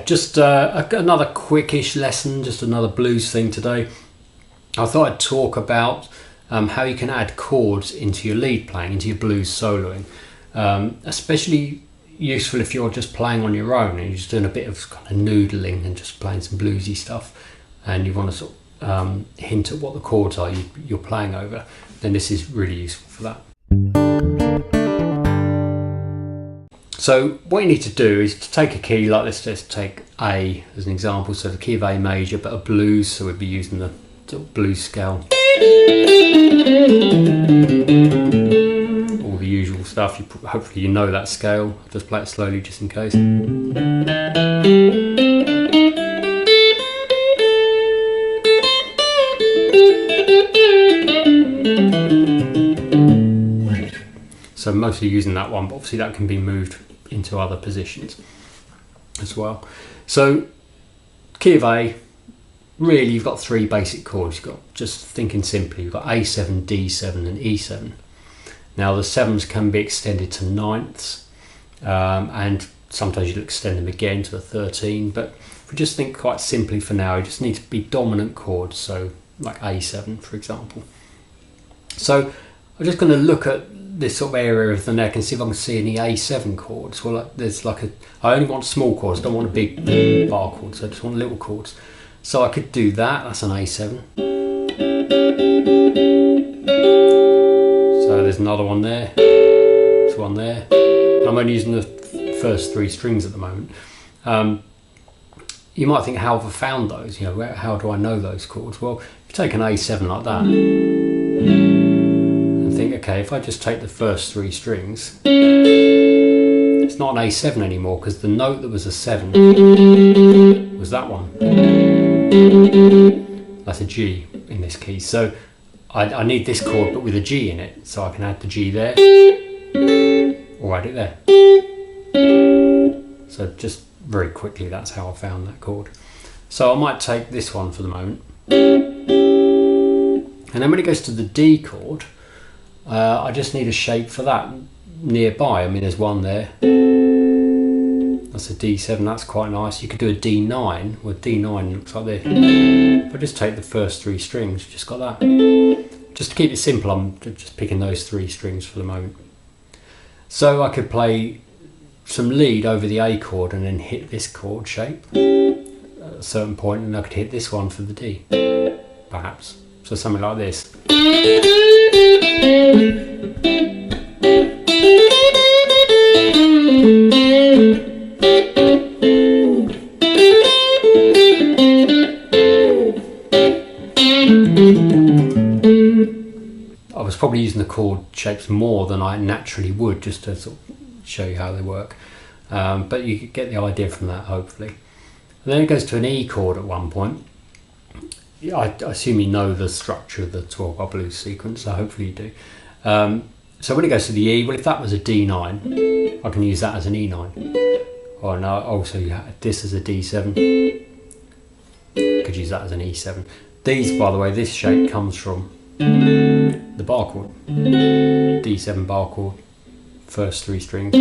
just another quickish lesson, just another blues thing today. I thought I'd talk about how you can add chords into your lead playing, into your blues soloing. Especially useful if you're just playing on your own and you're just doing a bit of kind of noodling and just playing some bluesy stuff, and you want to sort of hint at what the chords are you're playing over, then this is really useful for that. So what you need to do is to take a key like this. Let's take A as an example. So the key of A major, but a blues, so we'd be using the sort of blues scale. All the usual stuff. Hopefully you know that scale. I'll just play it slowly just in case. So mostly using that one, but obviously that can be moved into other positions as well. So key of A, really you've got three basic chords. You've got, just thinking simply, you've got A7, D7 and E7. Now the sevens can be extended to ninths, and sometimes you'll extend them again to a 13, but if we just think quite simply for now, you just need to be dominant chords, so like A7 for example. So I'm just going to look at this sort of area of the neck and see if I can see any A7 chords. Well, there's like I only want small chords, I don't want a big bar chord, so I just want little chords. So I could do that, that's an A7. So there's another one there, there's one there. And I'm only using the first three strings at the moment. You might think, how have I found those? You know, how do I know those chords? Well, if you take an A7 like that, think, okay, if I just take the first three strings, it's not an A7 anymore because the note that was a 7 was that one. That's a G in this key. So I need this chord but with a G in it, so I can add the G there or add it there. So just very quickly, that's how I found that chord. So I might take this one for the moment. And then when it goes to the D chord, I just need a shape for that nearby. I mean, there's one there. That's a D7, that's quite nice. You could do a D9, well D9 looks like this. If I just take the first three strings, just got that. Just to keep it simple, I'm just picking those three strings for the moment. So I could play some lead over the A chord and then hit this chord shape at a certain point, and I could hit this one for the D, perhaps. So something like this. I was probably using the chord shapes more than I naturally would, just to sort of show you how they work, but you could get the idea from that, hopefully. And then it goes to an E chord at one point. I assume you know the structure of the 12-bar blues sequence, so hopefully you do. So when it goes to the E, well, if that was a D9, I can use that as an E9. Or no, also you had this as a D7. Could use that as an E7. These, by the way, this shape comes from the bar chord. D7 bar chord, first three strings.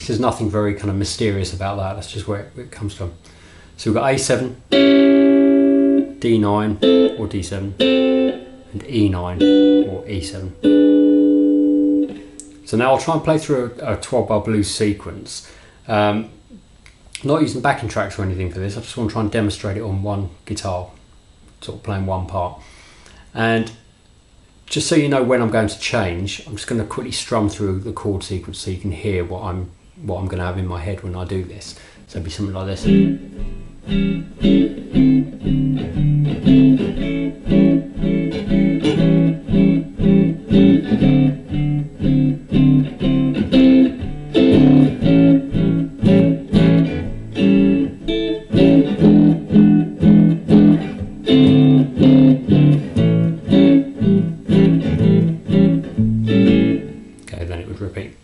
There's nothing very kind of mysterious about that, that's just where it comes from. So we've got A7, D9 or D7, and E9 or E7. So now I'll try and play through a 12-bar blues sequence. Not using backing tracks or anything for this, I just want to try and demonstrate it on one guitar, sort of playing one part. And just so you know when I'm going to change, I'm just going to quickly strum through the chord sequence so you can hear what I'm going to have in my head when I do this. So it'd be something like this. Okay, then it would repeat.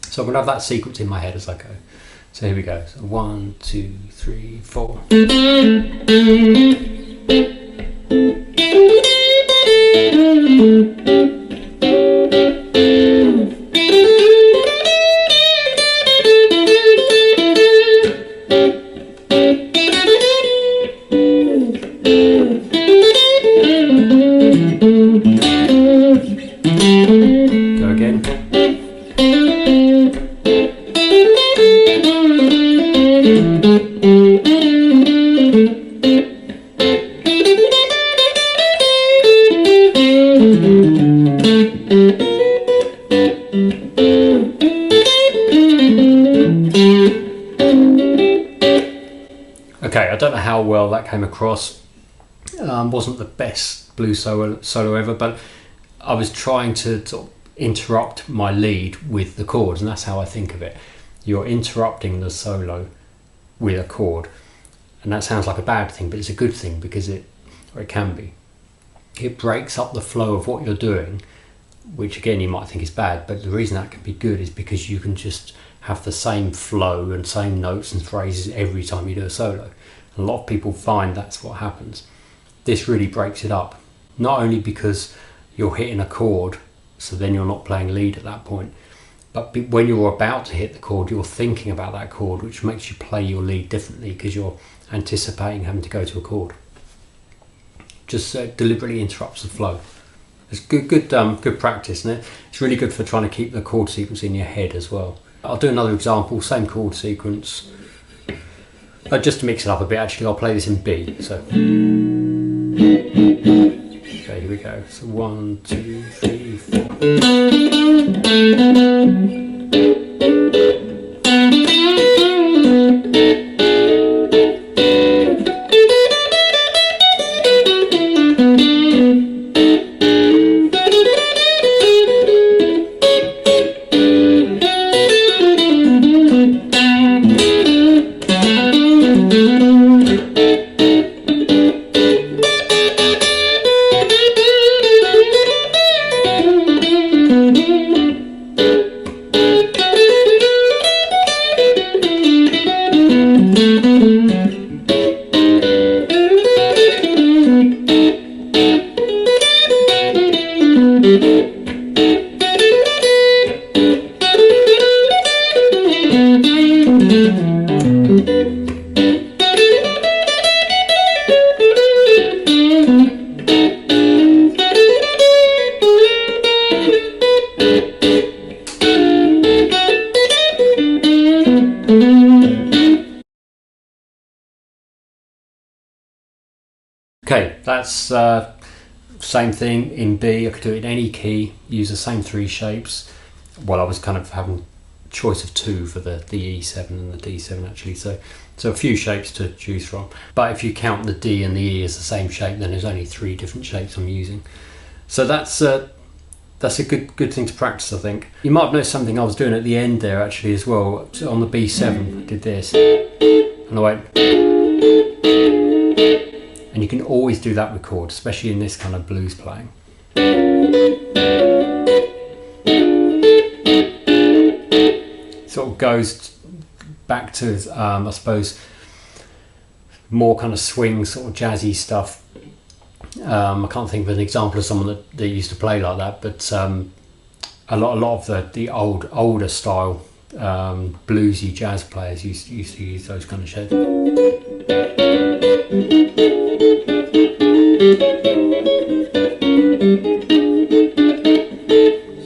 So I'm going to have that sequence in my head as I go. So here we go. So 1, 2, 3, 4. I don't know how well that came across. Wasn't the best blues solo ever, but I was trying to sort of interrupt my lead with the chords, and that's how I think of it. You're interrupting the solo with a chord, and that sounds like a bad thing, but it's a good thing because it can be. It breaks up the flow of what you're doing, which again you might think is bad, but the reason that can be good is because you can just have the same flow and same notes and phrases every time you do a solo. And a lot of people find that's what happens. This really breaks it up, not only because you're hitting a chord, so then you're not playing lead at that point, but when you're about to hit the chord, you're thinking about that chord, which makes you play your lead differently because you're anticipating having to go to a chord. Just deliberately interrupts the flow. It's good practice, isn't it? It's really good for trying to keep the chord sequence in your head as well. I'll do another example, same chord sequence. Just to mix it up a bit, actually, I'll play this in B. So, okay, here we go. So 1, 2, 3, Okay, that's same thing in B. I could do it in any key, use the same 3 shapes. Well, I was kind of having choice of 2 for the E7 and the D7 actually, so a few shapes to choose from. But if you count the D and the E as the same shape, then there's only 3 different shapes I'm using. So that's a good thing to practice, I think. You might have noticed something I was doing at the end there actually as well. So on the B7, I did this, and I went. And you can always do that with chords, especially in this kind of blues playing. Sort of goes back to, I suppose, more kind of swing, sort of jazzy stuff. I can't think of an example of someone that used to play like that, but a lot of the older style bluesy jazz players used to use those kind of shapes.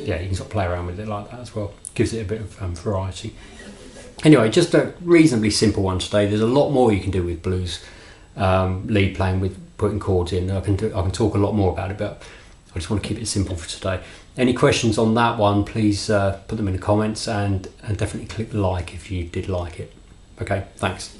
Yeah, you can sort of play around with it like that as well. Gives it a bit of variety. Anyway, just a reasonably simple one today. There's a lot more you can do with blues lead playing with putting chords in. I can talk a lot more about it, but I just want to keep it simple for today. Any questions on that one, please put them in the comments, and definitely click the like if you did like it. Okay, thanks.